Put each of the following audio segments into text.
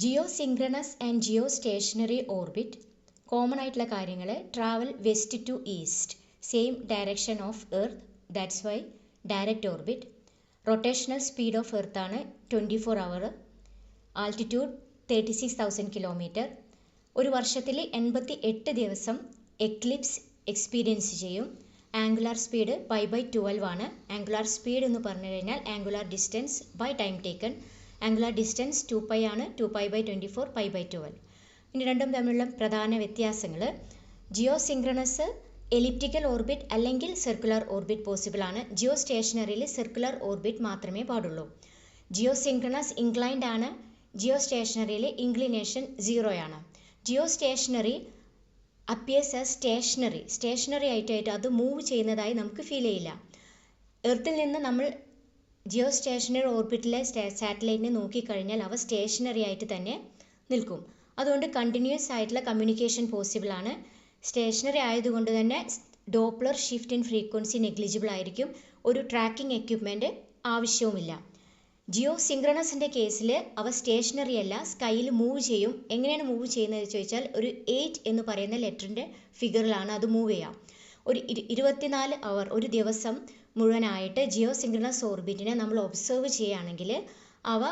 ജിയോസിങ്ക്രണസ് and geo stationary orbit common ആയിട്ടുള്ള കാര്യങ്ങൾ travel west to east same direction of earth, that's why direct orbit. Rotational speed of earth ആണ് 24 അവർ. Altitude 36,000 kilometre. ഒരു വർഷത്തിൽ 88 ദിവസം eclipse experience ചെയ്യും. Angular speed π/12 ആണ്. Angular speed എന്ന് പറഞ്ഞു കഴിഞ്ഞാൽ angular distance by time taken. Angular distance 2π ആണ്. 2π/24 π/12. ഇനി രണ്ടും തമ്മിലുള്ള പ്രധാന വ്യത്യാസങ്ങൾ: ജിയോ സിങ്ക്രണസ് എലിപ്റ്റിക്കൽ ഓർബിറ്റ് അല്ലെങ്കിൽ സർക്കുലർ ഓർബിറ്റ് പോസിബിൾ ആണ്. ജിയോ സ്റ്റേഷനറിയിൽ സർക്കുലർ ഓർബിറ്റ് മാത്രമേ പാടുള്ളൂ. ജിയോ സിങ്ക്രണസ് ഇൻക്ലൈൻഡ് ആണ്. ജിയോ സ്റ്റേഷനറിയിൽ ഇൻക്ലിനേഷൻ 0 ആണ്. Geo stationary appears as stationary ആയിട്ട് അത് മൂവ് ചെയ്യുന്നതായി നമുക്ക് ഫീൽ ചെയ്യില്ല. എർത്തിൽ നിന്ന് നമ്മൾ ജിയോ സ്റ്റേഷനറി ഓർബിറ്റിലെ സാറ്റലൈറ്റിനെ നോക്കിക്കഴിഞ്ഞാൽ അവ സ്റ്റേഷനറി ആയിട്ട് തന്നെ നിൽക്കും. അതുകൊണ്ട് കണ്ടിന്യൂസ് ആയിട്ടുള്ള കമ്മ്യൂണിക്കേഷൻ പോസിബിൾ ആണ്. സ്റ്റേഷനറി ആയതുകൊണ്ട് തന്നെ Doppler shift in frequency negligible ആയിരിക്കും. ഒരു ട്രാക്കിംഗ് എക്യുപ്മെൻറ്റ് ആവശ്യവുമില്ല. ജിയോ സിങ്ക്രണസിൻ്റെ കേസിൽ അവ സ്റ്റേഷനറി അല്ല, സ്കൈയിൽ മൂവ് ചെയ്യും. എങ്ങനെയാണ് മൂവ് ചെയ്യുന്നത് ചോദിച്ചാൽ ഒരു 8 എന്ന് പറയുന്ന ലെറ്ററിൻ്റെ ഫിഗറിലാണ് അത് മൂവ് ചെയ്യുക. ഒരു 24 അവർ, ഒരു ദിവസം മുഴുവനായിട്ട് ജിയോ സിങ്ക്രണസ് ഓർബിറ്റിനെ നമ്മൾ ഒബ്സർവ് ചെയ്യുകയാണെങ്കിൽ അവ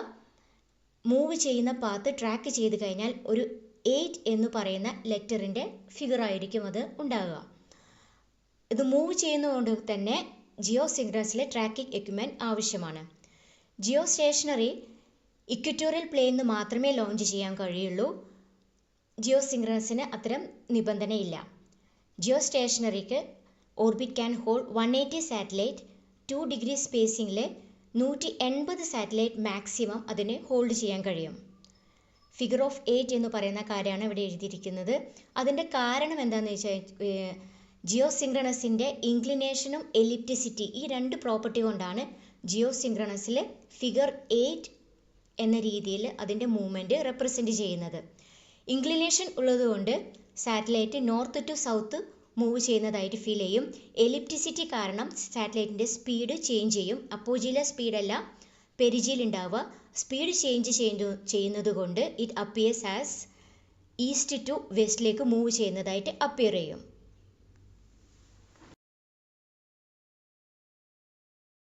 മൂവ് ചെയ്യുന്ന പാത്ത് ട്രാക്ക് ചെയ്ത് കഴിഞ്ഞാൽ ഒരു 8 എന്ന് പറയുന്ന ലെറ്ററിൻ്റെ ഫിഗറായിരിക്കും അത് ഉണ്ടാകുക. ഇത് മൂവ് ചെയ്യുന്നതുകൊണ്ട് തന്നെ ജിയോ സിങ്ക്രണസിലെ ട്രാക്കിംഗ് എക്യുപ്മെൻറ്റ് ആവശ്യമാണ്. ജിയോ സ്റ്റേഷനറി ഇക്വറ്റോറിയൽ പ്ലെയിനിൽ മാത്രമേ ലോഞ്ച് ചെയ്യാൻ കഴിയുള്ളൂ. ജിയോ സിങ്ക്രണസിന് അത്തരം നിബന്ധനയില്ല. ജിയോ സ്റ്റേഷനറിക്ക് orbit can hold 180 satellite. 2 degree സ്പേസിങ്ങിൽ 180 സാറ്റലൈറ്റ് മാക്സിമം അതിന് ഹോൾഡ് ചെയ്യാൻ കഴിയും. ഫിഗർ ഓഫ് 8 എന്ന് പറയുന്ന കാര്യമാണ് ഇവിടെ എഴുതിയിരിക്കുന്നത്. അതിൻ്റെ കാരണം എന്താണെന്ന് വെച്ചാൽ ജിയോ സിങ്ക്രണസിൻ്റെ ഇൻക്ലിനേഷനും എലിപ്റ്റിസിറ്റി, ഈ 2 പ്രോപ്പർട്ടി കൊണ്ടാണ് ജിയോ സിങ്ക്രണസിൽ ഫിഗർ 8 എന്ന രീതിയിൽ അതിൻ്റെ മൂവ്മെൻറ്റ് റെപ്രസെൻറ്റ് ചെയ്യുന്നത്. ഇൻക്ലിനേഷൻ ഉള്ളതുകൊണ്ട് satellite north to south move ചെയ്യുന്നതായിട്ട് ഫീൽ ചെയ്യും. എലിപ്റ്റിസിറ്റി കാരണം സാറ്റലൈറ്റിൻ്റെ സ്പീഡ് ചേഞ്ച് ചെയ്യും. അപ്പോജിയിലെ സ്പീഡല്ല പെരിജിയിൽ ഉണ്ടാവുക. സ്പീഡ് ചേഞ്ച് ചെയ്യുന്നത് കൊണ്ട് it appears as east to വെസ്റ്റിലേക്ക് മൂവ് ചെയ്യുന്നതായിട്ട് അപ്പിയർ ചെയ്യും.